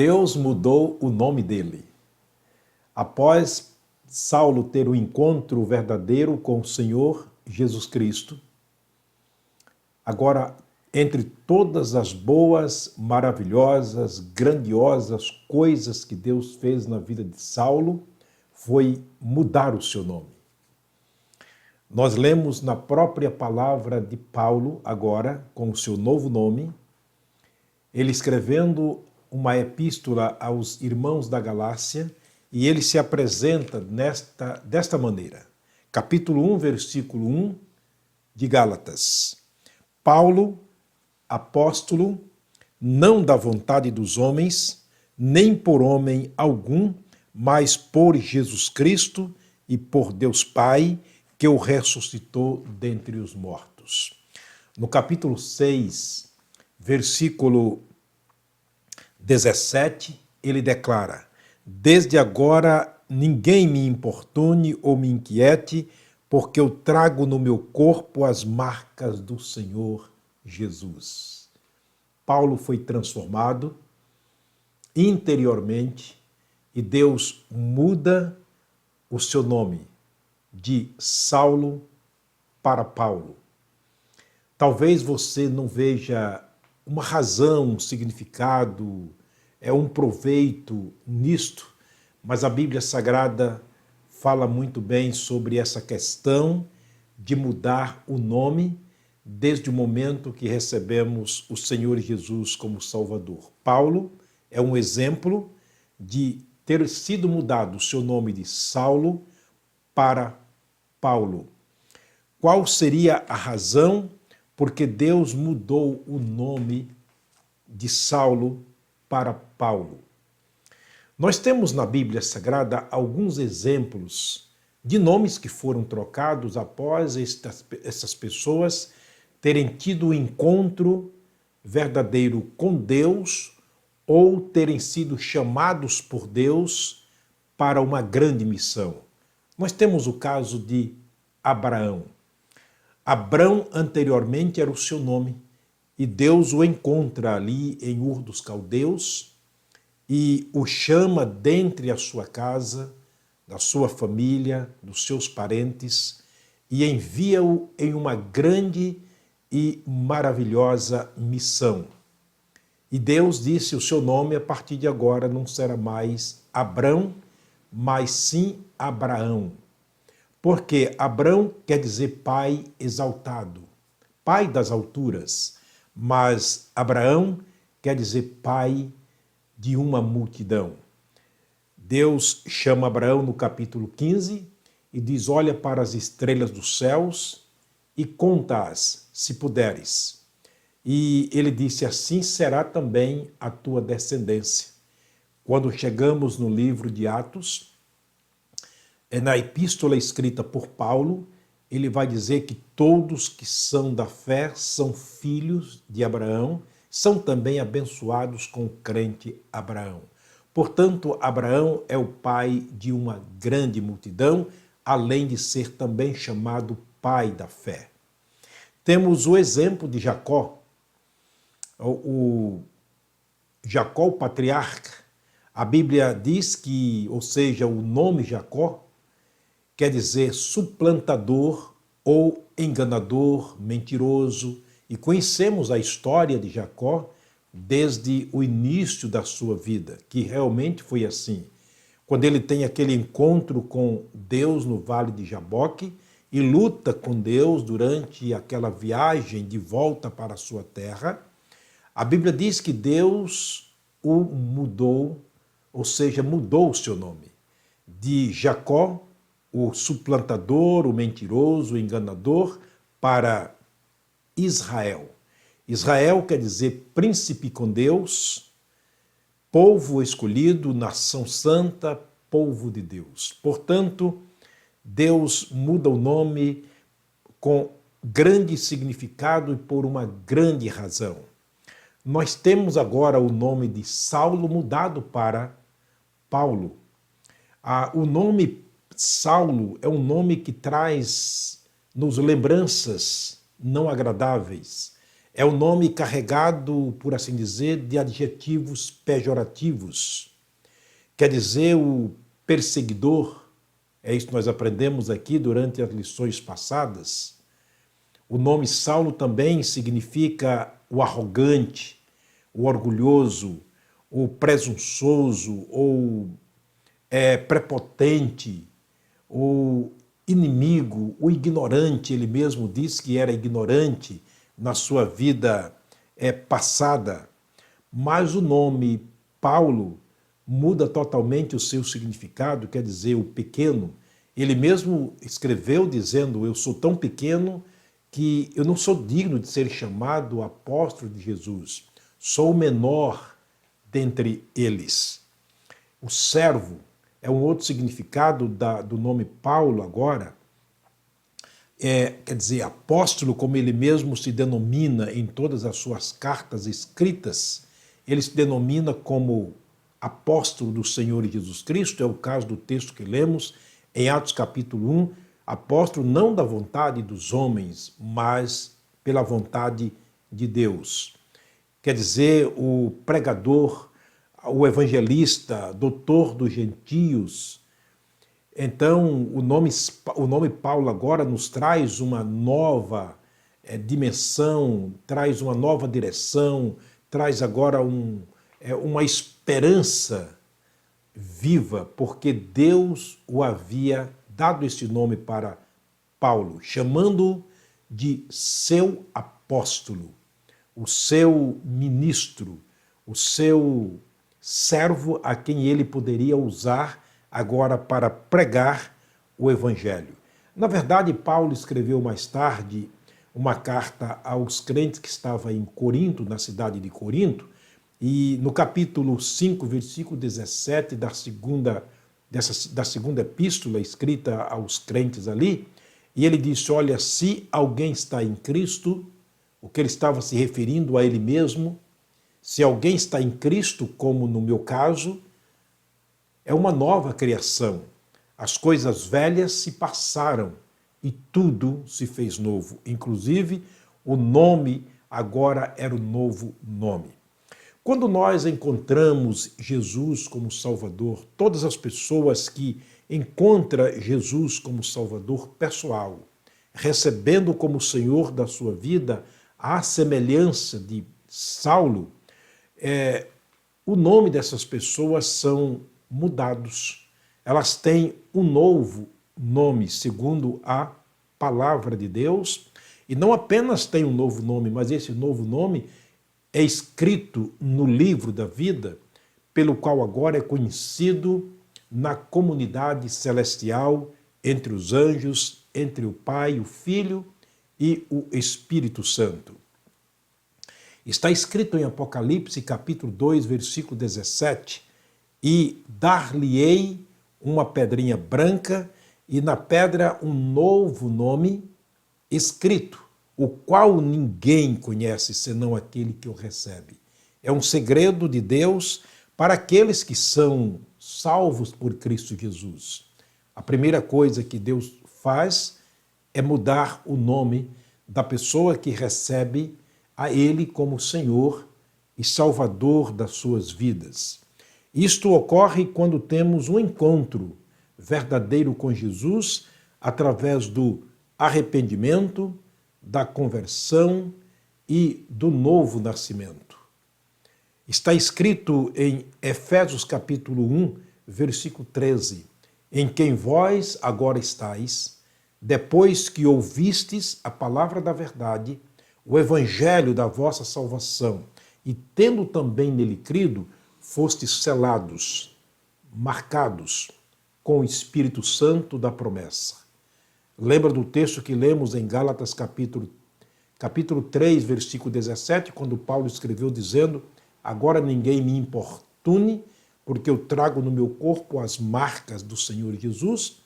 Deus mudou o nome dele. Após Saulo ter o encontro verdadeiro com o Senhor Jesus Cristo, agora, entre todas as boas, maravilhosas, grandiosas coisas que Deus fez na vida de Saulo, foi mudar o seu nome. Nós lemos na própria palavra de Paulo, agora, com o seu novo nome, ele escrevendo uma epístola aos irmãos da Galácia, e ele se apresenta desta maneira. Capítulo 1, versículo 1 de Gálatas. Paulo, apóstolo, não da vontade dos homens, nem por homem algum, mas por Jesus Cristo e por Deus Pai, que o ressuscitou dentre os mortos. No capítulo 6, versículo 17, ele declara: desde agora ninguém me importune ou me inquiete, porque eu trago no meu corpo as marcas do Senhor Jesus. Paulo foi transformado interiormente e Deus muda o seu nome de Saulo para Paulo. Talvez você não veja uma razão, um significado, um proveito nisto, mas a Bíblia Sagrada fala muito bem sobre essa questão de mudar o nome desde o momento que recebemos o Senhor Jesus como Salvador. Paulo é um exemplo de ter sido mudado o seu nome de Saulo para Paulo. Qual seria a razão porque Deus mudou o nome de Saulo para Paulo? Nós temos na Bíblia Sagrada alguns exemplos de nomes que foram trocados após essas pessoas terem tido um encontro verdadeiro com Deus ou terem sido chamados por Deus para uma grande missão. Nós temos o caso de Abraão. Abrão anteriormente era o seu nome e Deus o encontra ali em Ur dos Caldeus e o chama dentre a sua casa, da sua família, dos seus parentes e envia-o em uma grande e maravilhosa missão. E Deus disse: o seu nome a partir de agora não será mais Abrão, mas sim Abraão. Porque Abrão quer dizer pai exaltado, pai das alturas, mas Abraão quer dizer pai de uma multidão. Deus chama Abraão no capítulo 15 e diz: olha para as estrelas dos céus e conta-as, se puderes. E ele disse: assim será também a tua descendência. Quando chegamos no livro de Atos, na epístola escrita por Paulo, ele vai dizer que todos que são da fé são filhos de Abraão, são também abençoados com o crente Abraão. Portanto, Abraão é o pai de uma grande multidão, além de ser também chamado pai da fé. Temos o exemplo de Jacó. Jacó, o patriarca, a Bíblia diz que, ou seja, o nome Jacó quer dizer suplantador ou enganador, mentiroso. E conhecemos a história de Jacó desde o início da sua vida, que realmente foi assim. Quando ele tem aquele encontro com Deus no Vale de Jaboque e luta com Deus durante aquela viagem de volta para a sua terra, a Bíblia diz que Deus o mudou, ou seja, mudou o seu nome. De Jacó, o suplantador, o mentiroso, o enganador, para Israel. Israel quer dizer príncipe com Deus, povo escolhido, nação santa, povo de Deus. Portanto, Deus muda o nome com grande significado e por uma grande razão. Nós temos agora o nome de Saulo mudado para Paulo. O nome Saulo é um nome que traz-nos lembranças não agradáveis. É um nome carregado, por assim dizer, de adjetivos pejorativos. Quer dizer, o perseguidor, é isso que nós aprendemos aqui durante as lições passadas. O nome Saulo também significa o arrogante, o orgulhoso, o presunçoso, ou prepotente, o inimigo, o ignorante. Ele mesmo disse que era ignorante na sua vida passada. Mas o nome Paulo muda totalmente o seu significado, quer dizer, o pequeno. Ele mesmo escreveu dizendo: eu sou tão pequeno que eu não sou digno de ser chamado apóstolo de Jesus. Sou o menor dentre eles. O servo é um outro significado do nome Paulo agora. Quer dizer, apóstolo, como ele mesmo se denomina em todas as suas cartas escritas, ele se denomina como apóstolo do Senhor Jesus Cristo. É o caso do texto que lemos em Atos capítulo 1, apóstolo não da vontade dos homens, mas pela vontade de Deus. Quer dizer, o pregador, o evangelista, doutor dos gentios. Então, o nome Paulo agora nos traz uma nova dimensão, traz uma nova direção, traz agora uma esperança viva, porque Deus o havia dado este nome para Paulo, chamando-o de seu apóstolo, o seu ministro, o seu servo a quem ele poderia usar agora para pregar o evangelho. Na verdade, Paulo escreveu mais tarde uma carta aos crentes que estavam em Corinto, na cidade de Corinto, e no capítulo 5, versículo 17 da segunda epístola escrita aos crentes ali, e ele disse: olha, se alguém está em Cristo, o que ele estava se referindo a ele mesmo, se alguém está em Cristo, como no meu caso, é uma nova criação. As coisas velhas se passaram e tudo se fez novo. Inclusive, o nome agora era o novo nome. Quando nós encontramos Jesus como Salvador, todas as pessoas que encontram Jesus como Salvador pessoal, recebendo como Senhor da sua vida, à semelhança de Saulo, o nome dessas pessoas são mudados. Elas têm um novo nome, segundo a palavra de Deus, e não apenas tem um novo nome, mas esse novo nome é escrito no livro da vida, pelo qual agora é conhecido na comunidade celestial, entre os anjos, entre o Pai, o Filho e o Espírito Santo. Está escrito em Apocalipse, capítulo 2, versículo 17, e dar-lhe-ei uma pedrinha branca, e na pedra um novo nome escrito, o qual ninguém conhece senão aquele que o recebe. É um segredo de Deus para aqueles que são salvos por Cristo Jesus. A primeira coisa que Deus faz é mudar o nome da pessoa que recebe a Ele como Senhor e Salvador das suas vidas. Isto ocorre quando temos um encontro verdadeiro com Jesus através do arrependimento, da conversão e do novo nascimento. Está escrito em Efésios capítulo 1, versículo 13, em quem vós agora estáis, depois que ouvistes a palavra da verdade, o evangelho da vossa salvação, e tendo também nele crido, fostes selados, marcados com o Espírito Santo da promessa. Lembra do texto que lemos em Gálatas capítulo 3, versículo 17, quando Paulo escreveu dizendo: agora ninguém me importune, porque eu trago no meu corpo as marcas do Senhor Jesus.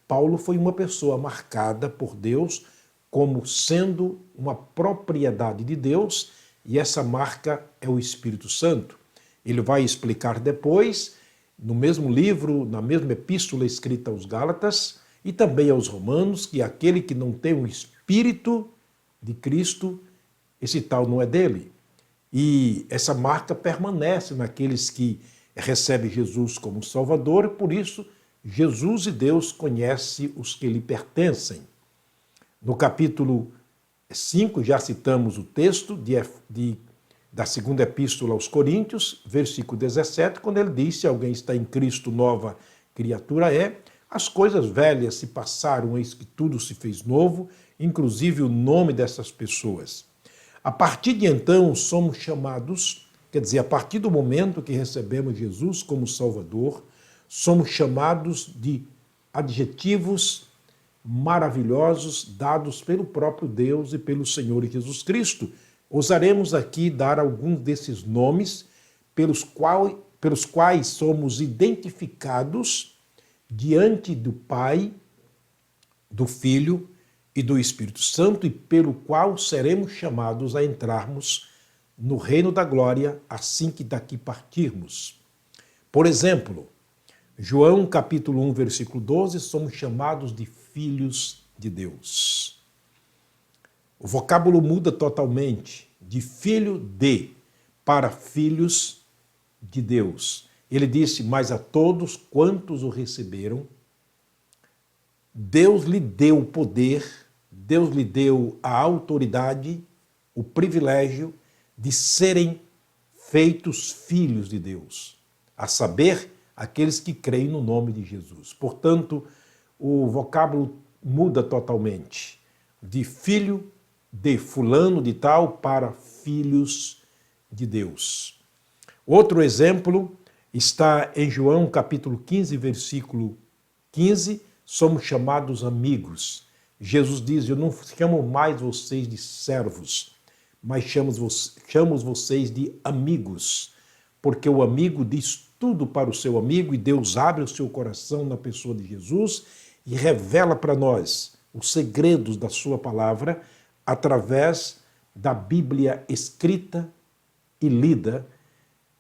Paulo foi uma pessoa marcada por Deus como sendo uma propriedade de Deus, e essa marca é o Espírito Santo. Ele vai explicar depois, no mesmo livro, na mesma epístola escrita aos Gálatas, e também aos Romanos, que aquele que não tem o Espírito de Cristo, esse tal não é dele. E essa marca permanece naqueles que recebem Jesus como Salvador, e por isso Jesus e Deus conhecem os que lhe pertencem. No capítulo 5, já citamos o texto da segunda epístola aos Coríntios, versículo 17, quando ele diz: se alguém está em Cristo, nova criatura é, as coisas velhas se passaram, eis que tudo se fez novo, inclusive o nome dessas pessoas. A partir de então, somos chamados, quer dizer, a partir do momento que recebemos Jesus como Salvador, somos chamados de adjetivos maravilhosos dados pelo próprio Deus e pelo Senhor Jesus Cristo. Ousaremos aqui dar alguns desses nomes pelos quais somos identificados diante do Pai, do Filho e do Espírito Santo, e pelo qual seremos chamados a entrarmos no reino da glória assim que daqui partirmos. Por exemplo, João capítulo 1, versículo 12, somos chamados de filhos de Deus. O vocábulo muda totalmente, de filho de para filhos de Deus. Ele disse: mas a todos quantos o receberam, Deus lhe deu o poder, Deus lhe deu a autoridade, o privilégio de serem feitos filhos de Deus, a saber, aqueles que creem no nome de Jesus. Portanto, o vocábulo muda totalmente, de filho de fulano de tal para filhos de Deus. Outro exemplo está em João capítulo 15, versículo 15, somos chamados amigos. Jesus diz: eu não chamo mais vocês de servos, mas chamo vocês de amigos, porque o amigo diz tudo para o seu amigo e Deus abre o seu coração na pessoa de Jesus e revela para nós os segredos da sua palavra através da Bíblia escrita e lida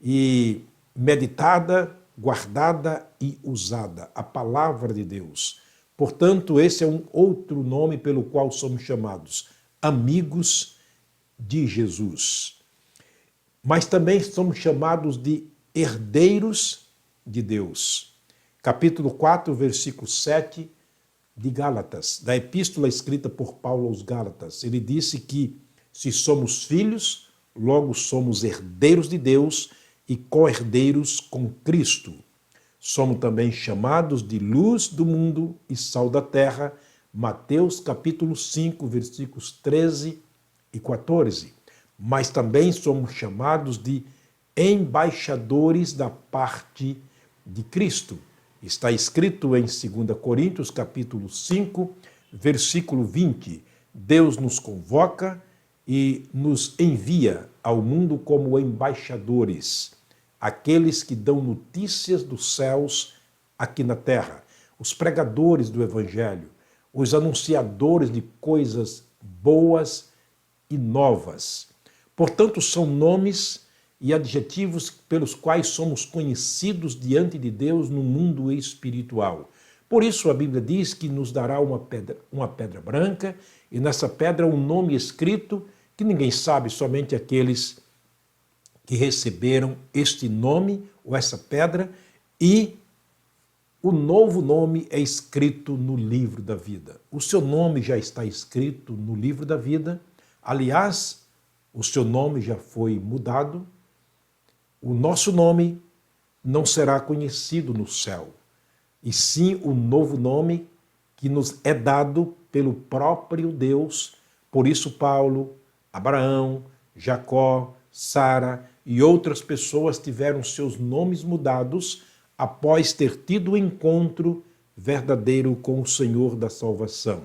e meditada, guardada e usada, a palavra de Deus. Portanto, esse é um outro nome pelo qual somos chamados, amigos de Jesus. Mas também somos chamados de herdeiros de Deus. Capítulo 4, versículo 7 de Gálatas, da epístola escrita por Paulo aos Gálatas. Ele disse que se somos filhos, logo somos herdeiros de Deus e co-herdeiros com Cristo. Somos também chamados de luz do mundo e sal da terra. Mateus capítulo 5, versículos 13 e 14. Mas também somos chamados de embaixadores da parte de Cristo. Está escrito em 2 Coríntios, capítulo 5, versículo 20. Deus nos convoca e nos envia ao mundo como embaixadores, aqueles que dão notícias dos céus aqui na terra, os pregadores do Evangelho, os anunciadores de coisas boas e novas. Portanto, são nomes e adjetivos pelos quais somos conhecidos diante de Deus no mundo espiritual. Por isso a Bíblia diz que nos dará uma pedra branca, e nessa pedra um nome escrito que ninguém sabe, somente aqueles que receberam este nome ou essa pedra, e o novo nome é escrito no livro da vida. O seu nome já está escrito no livro da vida. Aliás, o seu nome já foi mudado. O nosso nome não será conhecido no céu, e sim o novo nome que nos é dado pelo próprio Deus. Por isso Paulo, Abraão, Jacó, Sara e outras pessoas tiveram seus nomes mudados após ter tido o encontro verdadeiro com o Senhor da salvação.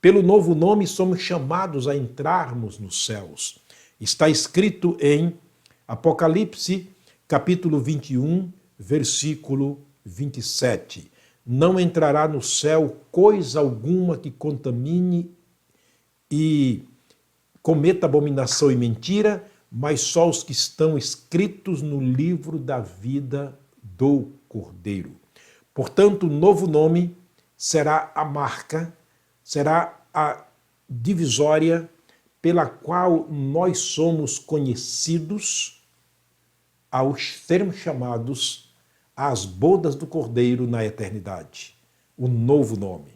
Pelo novo nome somos chamados a entrarmos nos céus. Está escrito em Apocalipse, capítulo 21, versículo 27. Não entrará no céu coisa alguma que contamine e cometa abominação e mentira, mas só os que estão escritos no livro da vida do Cordeiro. Portanto, o novo nome será a marca, será a divisória pela qual nós somos conhecidos ao sermos chamados às bodas do Cordeiro na eternidade, o novo nome.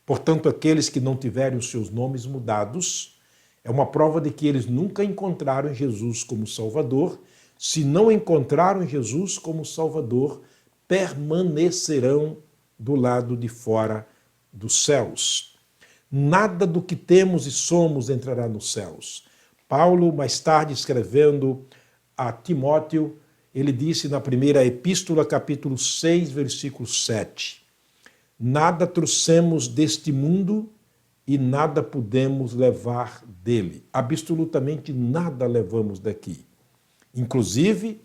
Portanto, aqueles que não tiverem os seus nomes mudados, é uma prova de que eles nunca encontraram Jesus como Salvador. Se não encontraram Jesus como Salvador, permanecerão do lado de fora dos céus. Nada do que temos e somos entrará nos céus. Paulo, mais tarde, escrevendo a Timóteo, ele disse na primeira epístola, capítulo 6, versículo 7, nada trouxemos deste mundo e nada podemos levar dele. Absolutamente nada levamos daqui. Inclusive,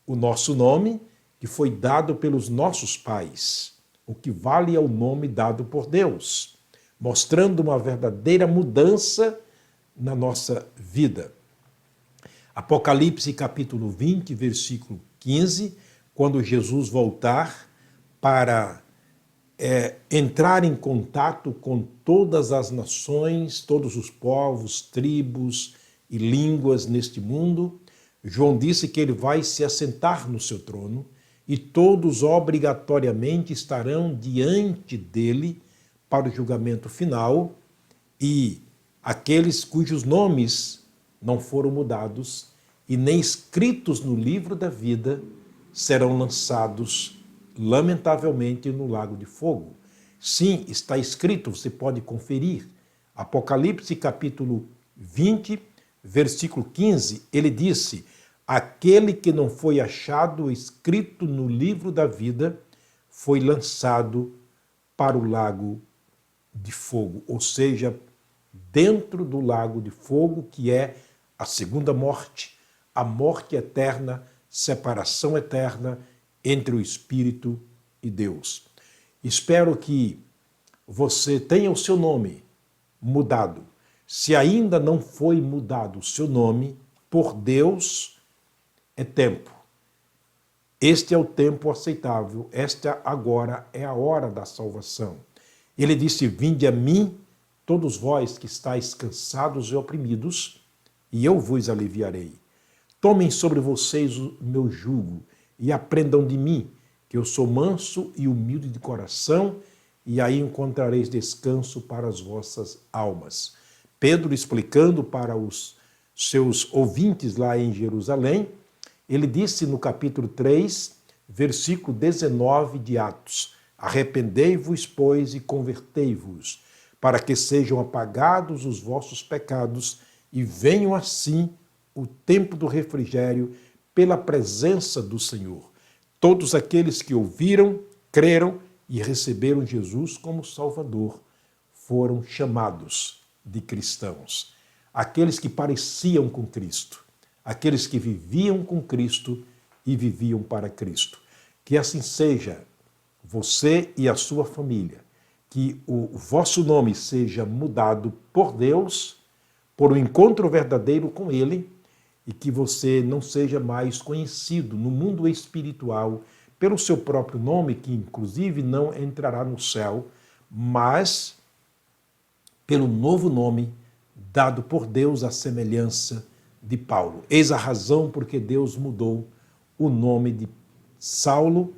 o nosso nome, que foi dado pelos nossos pais. O que vale é o nome dado por Deus, mostrando uma verdadeira mudança na nossa vida. Apocalipse capítulo 20, versículo 15, quando Jesus voltar para entrar em contato com todas as nações, todos os povos, tribos e línguas neste mundo, João disse que ele vai se assentar no seu trono e todos obrigatoriamente estarão diante dele para o julgamento final, e aqueles cujos nomes não foram mudados e nem escritos no livro da vida serão lançados, lamentavelmente, no lago de fogo. Sim, está escrito, você pode conferir. Apocalipse capítulo 20, versículo 15, ele disse: aquele que não foi achado escrito no livro da vida foi lançado para o lago de fogo, ou seja, dentro do lago de fogo, que é a segunda morte, a morte eterna, separação eterna entre o Espírito e Deus. Espero que você tenha o seu nome mudado. Se ainda não foi mudado o seu nome, por Deus, é tempo. Este é o tempo aceitável, esta agora é a hora da salvação. Ele disse: vinde a mim, todos vós que estáis cansados e oprimidos, e eu vos aliviarei. Tomem sobre vocês o meu jugo e aprendam de mim, que eu sou manso e humilde de coração, e aí encontrareis descanso para as vossas almas. Pedro, explicando para os seus ouvintes lá em Jerusalém, ele disse no capítulo 3, versículo 19 de Atos: arrependei-vos, pois, e convertei-vos, para que sejam apagados os vossos pecados e venham assim o tempo do refrigério pela presença do Senhor. Todos aqueles que ouviram, creram e receberam Jesus como Salvador foram chamados de cristãos. Aqueles que pareciam com Cristo, aqueles que viviam com Cristo e viviam para Cristo. Que assim seja, você e a sua família, que o vosso nome seja mudado por Deus, por um encontro verdadeiro com Ele, e que você não seja mais conhecido no mundo espiritual pelo seu próprio nome, que inclusive não entrará no céu, mas pelo novo nome dado por Deus à semelhança de Paulo. Eis a razão porque Deus mudou o nome de Saulo,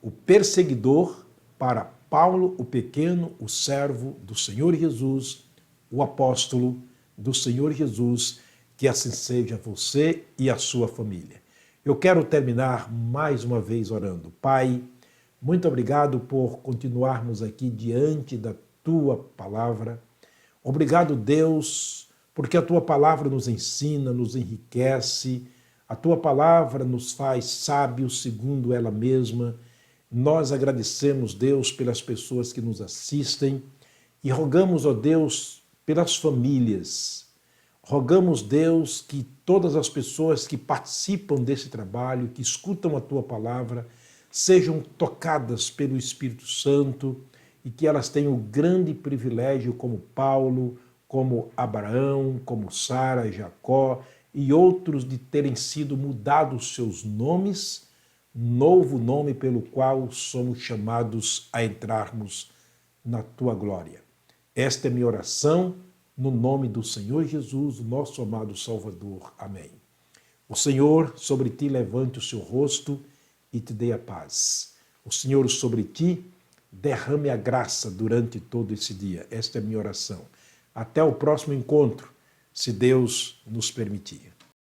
o perseguidor, para Paulo, o pequeno, o servo do Senhor Jesus, o apóstolo do Senhor Jesus. Que assim seja você e a sua família. Eu quero terminar mais uma vez orando. Pai, muito obrigado por continuarmos aqui diante da Tua palavra. Obrigado, Deus, porque a Tua palavra nos ensina, nos enriquece, a Tua palavra nos faz sábios segundo ela mesma. Nós agradecemos, Deus, pelas pessoas que nos assistem e rogamos, ó Deus, pelas famílias. Rogamos, Deus, que todas as pessoas que participam desse trabalho, que escutam a Tua palavra, sejam tocadas pelo Espírito Santo e que elas tenham o grande privilégio, como Paulo, como Abraão, como Sara, Jacó e outros, de terem sido mudados seus nomes, novo nome pelo qual somos chamados a entrarmos na Tua glória. Esta é minha oração, no nome do Senhor Jesus, o nosso amado Salvador. Amém. O Senhor sobre ti levante o seu rosto e te dê a paz. O Senhor sobre ti derrame a graça durante todo esse dia. Esta é a minha oração. Até o próximo encontro, se Deus nos permitir.